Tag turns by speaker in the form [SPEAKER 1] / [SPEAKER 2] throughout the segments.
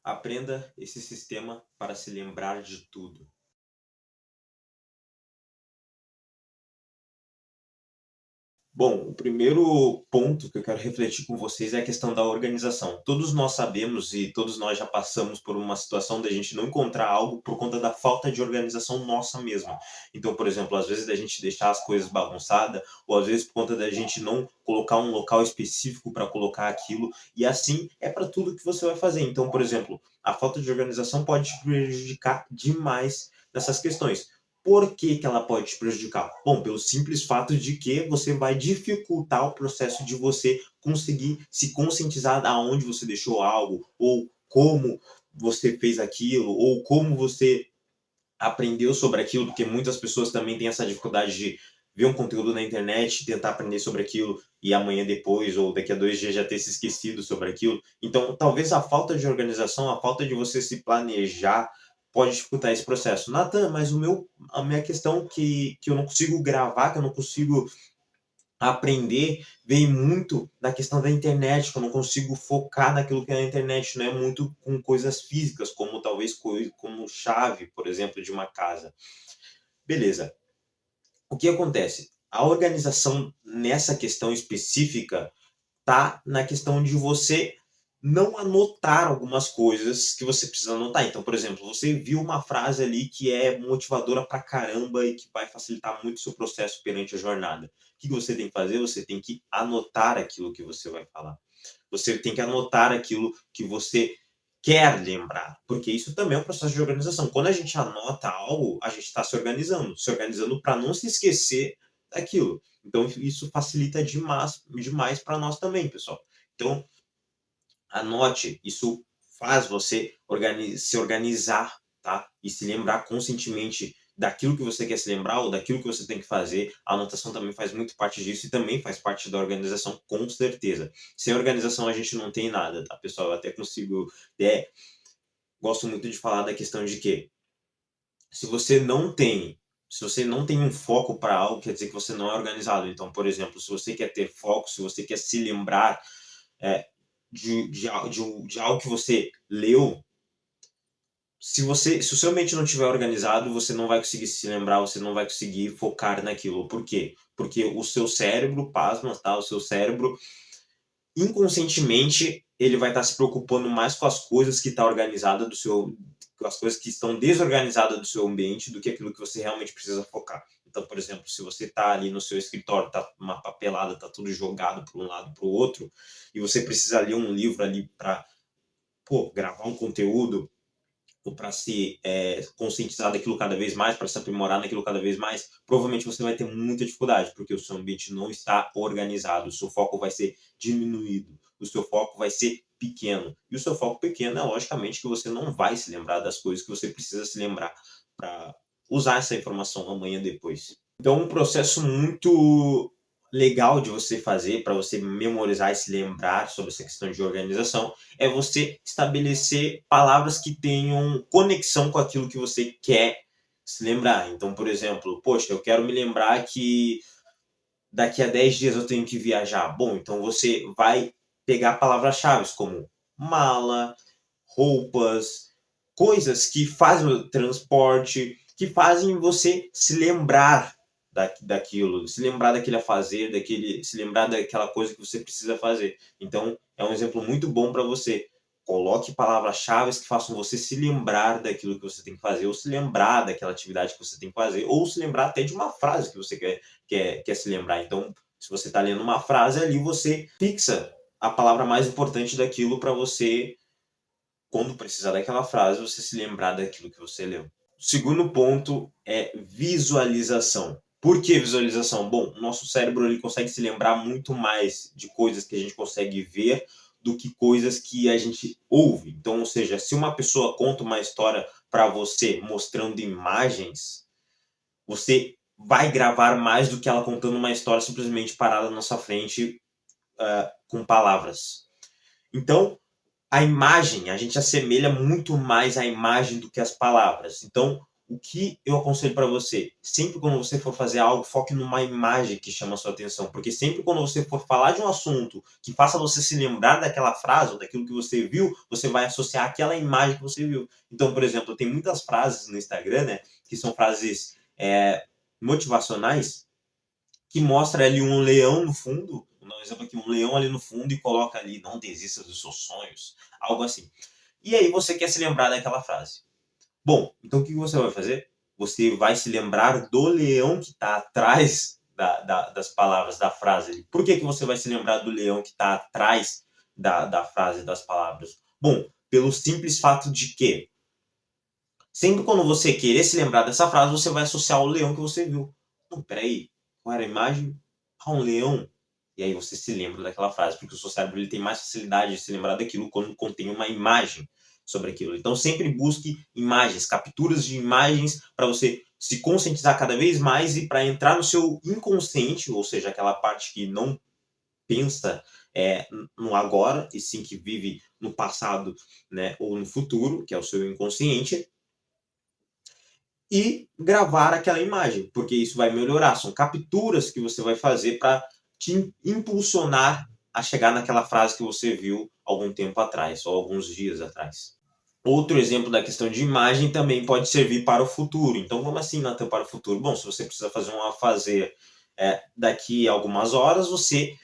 [SPEAKER 1] Aprenda esse sistema para se lembrar de tudo. Bom, o primeiro ponto que eu quero refletir com vocês é a questão da organização. Todos nós sabemos e todos nós já passamos por uma situação da gente não encontrar algo por conta da falta de organização nossa mesma. Então, por exemplo, às vezes da gente deixar as coisas bagunçadas, ou às vezes por conta da gente não colocar um local específico para colocar aquilo, e assim é para tudo que você vai fazer. Então, por exemplo, a falta de organização pode te prejudicar demais nessas questões. Por que que ela pode te prejudicar? Bom, pelo simples fato de que você vai dificultar o processo de você conseguir se conscientizar aonde você deixou algo, ou como você fez aquilo, ou como você aprendeu sobre aquilo, porque muitas pessoas também têm essa dificuldade de ver um conteúdo na internet, tentar aprender sobre aquilo e amanhã depois ou daqui a 2 dias já ter se esquecido sobre aquilo. Então, talvez a falta de organização, a falta de você se planejar pode dificultar esse processo. Natan, mas a minha questão que eu não consigo gravar, que eu não consigo aprender, vem muito da questão da internet, que eu não consigo focar naquilo que é na internet, não é muito com coisas físicas, como talvez como chave, por exemplo, de uma casa. Beleza. O que acontece? A organização nessa questão específica tá na questão de você não anotar algumas coisas que você precisa anotar. Então, por exemplo, você viu uma frase ali que é motivadora pra caramba e que vai facilitar muito o seu processo perante a jornada. O que que você tem que fazer? Você tem que anotar aquilo que você vai falar. Você tem que anotar aquilo que você quer lembrar, porque isso também é um processo de organização. Quando a gente anota algo, a gente está se organizando para não se esquecer daquilo. Então, isso facilita demais para nós também, pessoal. Então, anote, isso faz você se organizar, tá? E se lembrar conscientemente daquilo que você quer se lembrar ou daquilo que você tem que fazer. A anotação também faz muito parte disso e também faz parte da organização, com certeza. Sem organização a gente não tem nada, tá, pessoal? Eu até consigo. É, gosto muito de falar da questão de que se você não tem. Se você não tem um foco para algo, quer dizer que você não é organizado. Então, por exemplo, se você quer ter foco, se você quer se lembrar é, de algo que você leu, se o seu mente não estiver organizado, você não vai conseguir se lembrar, você não vai conseguir focar naquilo. Por quê? Porque o seu cérebro, pasma, tá? O seu cérebro, inconscientemente, ele vai estar se preocupando mais com as coisas que estão organizadas do seu, com as coisas que estão desorganizadas do seu ambiente do que aquilo que você realmente precisa focar. Então, por exemplo, se você está ali no seu escritório, está uma papelada, está tudo jogado para um lado para o outro, e você precisa ler um livro ali para gravar um conteúdo, ou para se conscientizar daquilo cada vez mais, para se aprimorar naquilo cada vez mais, provavelmente você vai ter muita dificuldade, porque o seu ambiente não está organizado, o seu foco vai ser diminuído, o seu foco vai ser pequeno. E o seu foco pequeno é logicamente que você não vai se lembrar das coisas que você precisa se lembrar para usar essa informação amanhã depois. Então, um processo muito legal de você fazer para você memorizar e se lembrar sobre essa questão de organização é você estabelecer palavras que tenham conexão com aquilo que você quer se lembrar. Então, por exemplo, poxa, eu quero me lembrar que daqui a 10 dias eu tenho que viajar. Bom, então você vai pegar palavras-chave como mala, roupas, coisas que fazem o transporte, que fazem você se lembrar daquilo, se lembrar daquele a fazer, se lembrar daquela coisa que você precisa fazer. Então, é um exemplo muito bom para você. Coloque palavras-chave que façam você se lembrar daquilo que você tem que fazer, ou se lembrar daquela atividade que você tem que fazer, ou se lembrar até de uma frase que você quer se lembrar. Então, se você está lendo uma frase ali, você fixa a palavra mais importante daquilo para você, quando precisar daquela frase, você se lembrar daquilo que você leu. O segundo ponto é visualização. Por que visualização? Bom, o nosso cérebro ele consegue se lembrar muito mais de coisas que a gente consegue ver do que coisas que a gente ouve. Então, ou seja, se uma pessoa conta uma história para você mostrando imagens, você vai gravar mais do que ela contando uma história simplesmente parada na sua frente com palavras. Então, a imagem, a gente assemelha muito mais à imagem do que às palavras. Então, o que eu aconselho para você? Sempre quando você for fazer algo, foque numa imagem que chama a sua atenção, porque sempre quando você for falar de um assunto que faça você se lembrar daquela frase ou daquilo que você viu, você vai associar aquela imagem que você viu. Então, por exemplo, tem muitas frases no Instagram, né, que são frases motivacionais, que mostra ali um leão no fundo, vou dar um exemplo aqui, um leão ali no fundo e coloca ali, não desista dos seus sonhos, algo assim. E aí você quer se lembrar daquela frase. Bom, então o que você vai fazer? Você vai se lembrar do leão que está atrás das palavras, da frase. Por que você vai se lembrar do leão que está atrás da frase, das palavras? Bom, pelo simples fato de que sempre quando você querer se lembrar dessa frase, você vai associar o leão que você viu. Não, peraí, qual era a imagem? Ah, um leão. E aí você se lembra daquela frase, porque o seu cérebro ele tem mais facilidade de se lembrar daquilo quando contém uma imagem sobre aquilo. Então sempre busque imagens, capturas de imagens para você se conscientizar cada vez mais e para entrar no seu inconsciente, ou seja, aquela parte que não pensa no agora, e sim que vive no passado, né, ou no futuro, que é o seu inconsciente, e gravar aquela imagem, porque isso vai melhorar. São capturas que você vai fazer para te impulsionar a chegar naquela frase que você viu algum tempo atrás, ou alguns dias atrás. Outro exemplo da questão de imagem também pode servir para o futuro. Então, como assim, Nathan, para o futuro? Bom, se você precisa fazer daqui a algumas horas, você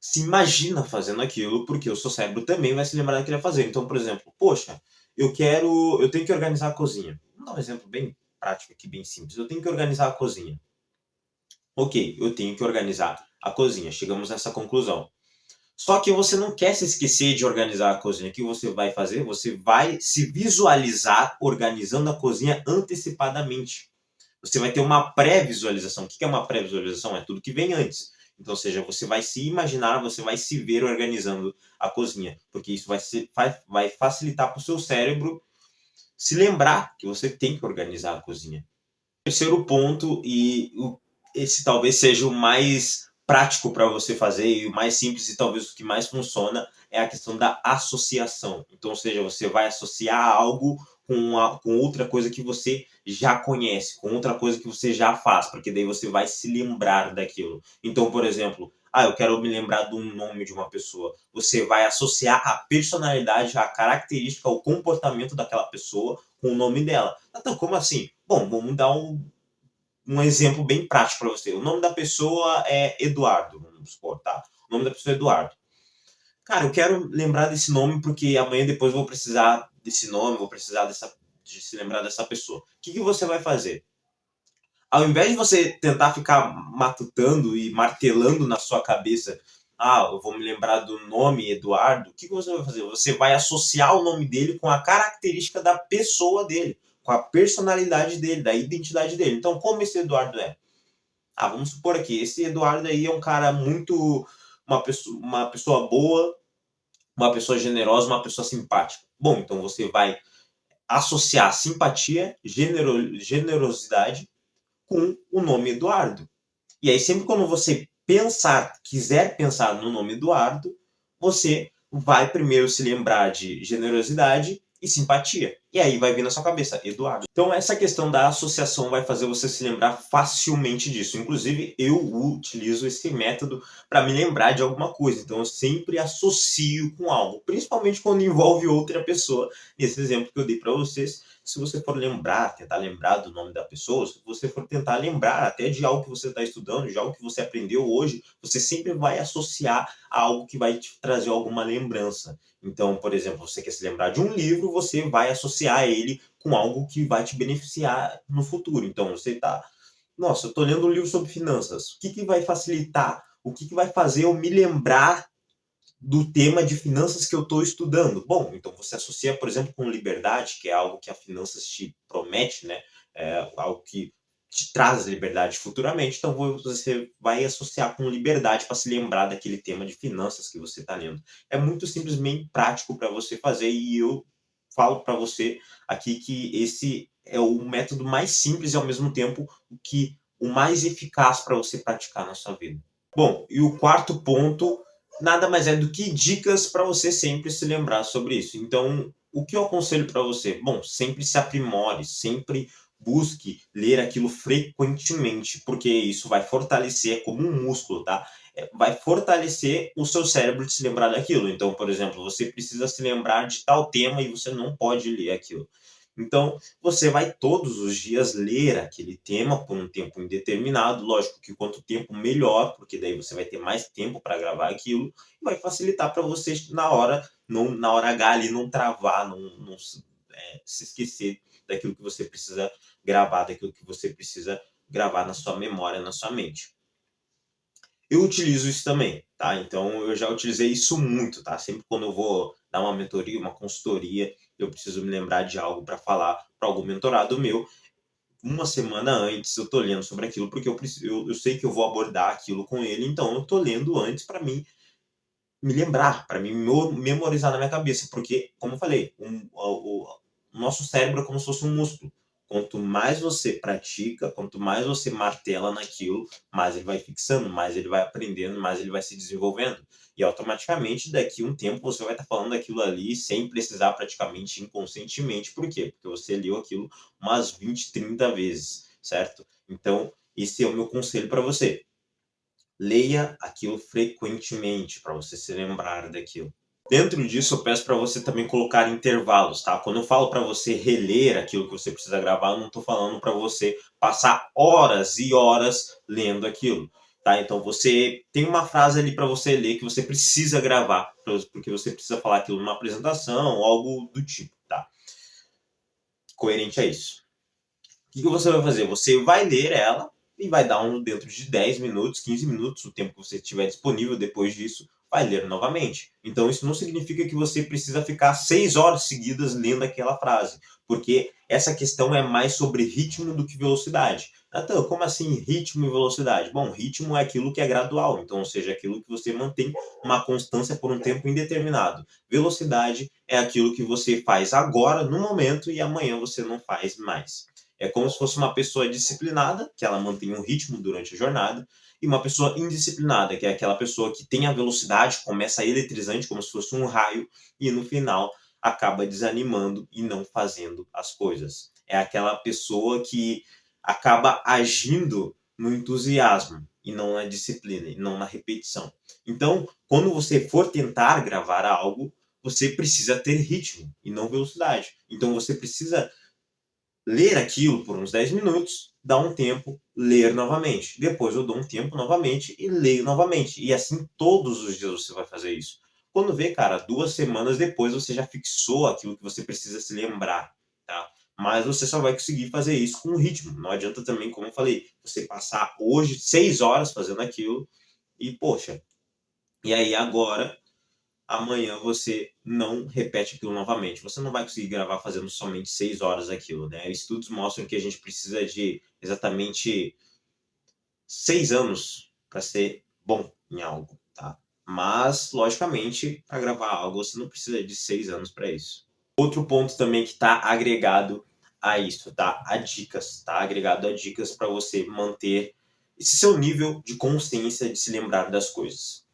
[SPEAKER 1] se imagina fazendo aquilo, porque o seu cérebro também vai se lembrar daquilo a fazer. Então, por exemplo, poxa, eu tenho que organizar a cozinha. Vamos dar um exemplo bem prático aqui, bem simples. Eu tenho que organizar a cozinha. Ok, eu tenho que organizar a cozinha. Chegamos nessa conclusão. Só que você não quer se esquecer de organizar a cozinha. O que você vai fazer? Você vai se visualizar organizando a cozinha antecipadamente. Você vai ter uma pré-visualização. O que é uma pré-visualização? É tudo que vem antes. Então, ou seja, você vai se imaginar, você vai se ver organizando a cozinha, porque isso vai facilitar para o seu cérebro se lembrar que você tem que organizar a cozinha. Terceiro ponto, esse talvez seja o mais prático para você fazer e o mais simples e talvez o que mais funciona, é a questão da associação. Então, ou seja, você vai associar algo com outra coisa que você já conhece, com outra coisa que você já faz, porque daí você vai se lembrar daquilo. Então, por exemplo, eu quero me lembrar do nome de uma pessoa. Você vai associar a personalidade, a característica, o comportamento daquela pessoa com o nome dela. Então, como assim? Bom, vamos dar um exemplo bem prático para você. O nome da pessoa é Eduardo, vamos supor, tá? O nome da pessoa é Eduardo. Cara, eu quero lembrar desse nome porque amanhã depois eu vou precisar desse nome, vou precisar de se lembrar dessa pessoa. O que você vai fazer? Ao invés de você tentar ficar matutando e martelando na sua cabeça, eu vou me lembrar do nome Eduardo, o que você vai fazer? Você vai associar o nome dele com a característica da pessoa dele, com a personalidade dele, da identidade dele. Então, como esse Eduardo é? Vamos supor aqui, esse Eduardo aí é um cara muito, uma pessoa boa, uma pessoa generosa, uma pessoa simpática. Bom, então você vai associar simpatia, generosidade com o nome Eduardo. E aí, sempre quando você quiser pensar no nome Eduardo, você vai primeiro se lembrar de generosidade e simpatia. E aí vai vir na sua cabeça, Eduardo. Então, essa questão da associação vai fazer você se lembrar facilmente disso. Inclusive, eu utilizo esse método para me lembrar de alguma coisa. Então, eu sempre associo com algo, principalmente quando envolve outra pessoa. Nesse exemplo que eu dei para vocês, se você for tentar lembrar do nome da pessoa, se você for tentar lembrar até de algo que você está estudando, de algo que você aprendeu hoje, você sempre vai associar a algo que vai te trazer alguma lembrança. Então, por exemplo, você quer se lembrar de um livro, você vai associar ele com algo que vai te beneficiar no futuro. Então, você está, nossa, eu estou lendo um livro sobre finanças. O que vai facilitar, o que vai fazer eu me lembrar do tema de finanças que eu estou estudando? Bom, então você associa, por exemplo, com liberdade, que é algo que a finanças te promete, né? É algo que te traz liberdade futuramente. Então você vai associar com liberdade para se lembrar daquele tema de finanças que você está lendo. É muito simplesmente prático para você fazer e eu falo para você aqui que esse é o método mais simples e ao mesmo tempo o mais eficaz para você praticar na sua vida. Bom, e o quarto ponto nada mais é do que dicas para você sempre se lembrar sobre isso. Então, o que eu aconselho para você? Bom, sempre se aprimore, sempre busque ler aquilo frequentemente, porque isso vai fortalecer, é como um músculo, tá? Vai fortalecer o seu cérebro de se lembrar daquilo. Então, por exemplo, você precisa se lembrar de tal tema e você não pode ler aquilo. Então, você vai todos os dias ler aquele tema por um tempo indeterminado. Lógico que quanto tempo melhor, porque daí você vai ter mais tempo para gravar aquilo e vai facilitar para você na hora, não, na hora H ali, não travar, não se esquecer daquilo que você precisa gravar, daquilo que você precisa gravar na sua memória, na sua mente. Eu utilizo isso também, tá? Então eu já utilizei isso muito, tá? Sempre quando eu vou dar uma mentoria, uma consultoria, eu preciso me lembrar de algo para falar para algum mentorado meu. Uma semana antes eu tô lendo sobre aquilo, porque eu sei que eu vou abordar aquilo com ele, então eu tô lendo antes para mim me lembrar, para mim memorizar na minha cabeça, porque, como eu falei, o nosso cérebro é como se fosse um músculo. Quanto mais você pratica, quanto mais você martela naquilo, mais ele vai fixando, mais ele vai aprendendo, mais ele vai se desenvolvendo. E automaticamente, daqui a um tempo, você vai estar falando daquilo ali sem precisar praticamente inconscientemente. Por quê? Porque você leu aquilo umas 20, 30 vezes, certo? Então, esse é o meu conselho para você. Leia aquilo frequentemente para você se lembrar daquilo. Dentro disso, eu peço para você também colocar intervalos, tá? Quando eu falo para você reler aquilo que você precisa gravar, eu não estou falando para você passar horas e horas lendo aquilo, tá? Então você tem uma frase ali para você ler que você precisa gravar, porque você precisa falar aquilo numa apresentação, algo do tipo, tá? Coerente a isso. O que você vai fazer? Você vai ler ela e vai dar dentro de 10 minutos, 15 minutos, o tempo que você tiver disponível depois disso, vai ler novamente. Então isso não significa que você precisa ficar 6 horas seguidas lendo aquela frase, porque essa questão é mais sobre ritmo do que velocidade. Então, como assim ritmo e velocidade? Bom, ritmo é aquilo que é gradual, então, ou seja, aquilo que você mantém uma constância por um tempo indeterminado. Velocidade é aquilo que você faz agora, no momento, e amanhã você não faz mais. É como se fosse uma pessoa disciplinada, que ela mantém um ritmo durante a jornada, e uma pessoa indisciplinada, que é aquela pessoa que tem a velocidade, começa eletrizante, como se fosse um raio, e no final acaba desanimando e não fazendo as coisas. É aquela pessoa que acaba agindo no entusiasmo e não na disciplina, e não na repetição. Então, quando você for tentar gravar algo, você precisa ter ritmo e não velocidade. Então, você precisa ler aquilo por uns 10 minutos, dar um tempo, ler novamente. Depois eu dou um tempo novamente e leio novamente. E assim todos os dias você vai fazer isso. Quando vê, cara, 2 semanas depois você já fixou aquilo que você precisa se lembrar, tá? Mas você só vai conseguir fazer isso com ritmo. Não adianta também, como eu falei, você passar hoje 6 horas fazendo aquilo e, poxa, e aí agora amanhã você não repete aquilo novamente. Você não vai conseguir gravar fazendo somente 6 horas aquilo, né? Estudos mostram que a gente precisa de exatamente 6 anos para ser bom em algo, tá? Mas, logicamente, para gravar algo você não precisa de 6 anos para isso. Outro ponto também que está agregado a isso, tá? A dicas, tá? Agregado a dicas para você manter esse seu nível de consciência de se lembrar das coisas.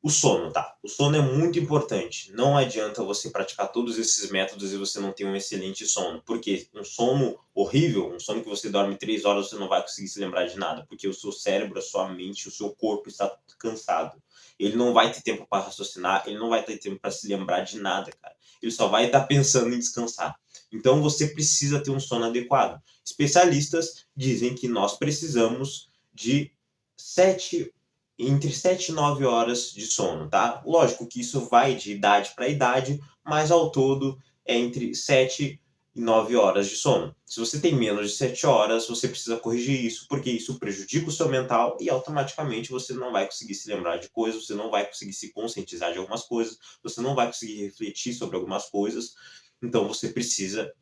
[SPEAKER 1] O sono, tá? O sono é muito importante. Não adianta você praticar todos esses métodos e você não ter um excelente sono. Porque um sono horrível, um sono que você dorme 3 horas, você não vai conseguir se lembrar de nada. Porque o seu cérebro, a sua mente, o seu corpo está cansado. Ele não vai ter tempo para raciocinar, ele não vai ter tempo para se lembrar de nada, cara. Ele só vai estar pensando em descansar. Então você precisa ter um sono adequado. Especialistas dizem que nós precisamos de 7 entre 7 e 9 horas de sono, tá? Lógico que isso vai de idade para idade, mas ao todo é entre 7 e 9 horas de sono. Se você tem menos de 7 horas, você precisa corrigir isso, porque isso prejudica o seu mental e automaticamente você não vai conseguir se lembrar de coisas, você não vai conseguir se conscientizar de algumas coisas, você não vai conseguir refletir sobre algumas coisas. Então você precisa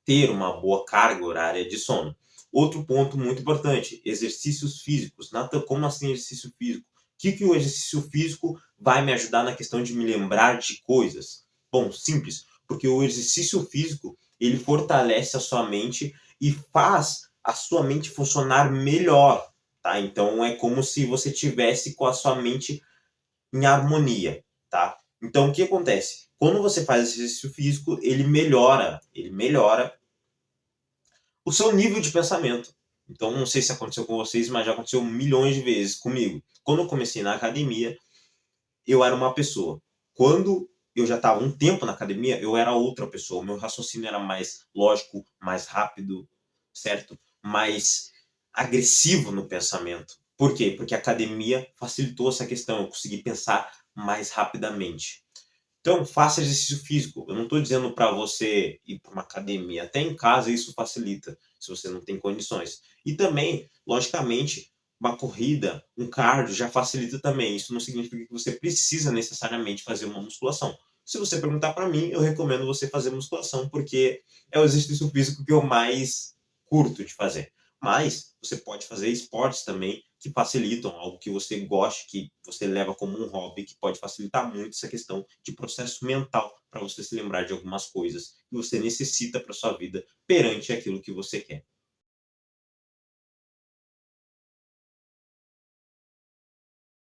[SPEAKER 1] ter uma boa carga horária de sono. Outro ponto muito importante, exercícios físicos. Nathan, como assim exercício físico? O que o exercício físico vai me ajudar na questão de me lembrar de coisas? Bom, simples, porque o exercício físico, ele fortalece a sua mente e faz a sua mente funcionar melhor, tá? Então é como se você tivesse com a sua mente em harmonia, tá? Então o que acontece? Quando você faz exercício físico, ele melhora o seu nível de pensamento. Então, não sei se aconteceu com vocês, mas já aconteceu milhões de vezes comigo. Quando eu comecei na academia, eu era uma pessoa. Quando eu já estava um tempo na academia, eu era outra pessoa. O meu raciocínio era mais lógico, mais rápido, certo? Mais agressivo no pensamento. Por quê? Porque a academia facilitou essa questão. Eu consegui pensar mais rapidamente. Então, faça exercício físico. Eu não estou dizendo para você ir para uma academia. Até em casa isso facilita, se você não tem condições. E também, logicamente, uma corrida, um cardio já facilita também. Isso não significa que você precisa necessariamente fazer uma musculação. Se você perguntar para mim, eu recomendo você fazer musculação, porque é o exercício físico que eu mais curto de fazer. Mas você pode fazer esportes também que facilitam, algo que você goste, que você leva como um hobby, que pode facilitar muito essa questão de processo mental, para você se lembrar de algumas coisas que você necessita para sua vida perante aquilo que você quer.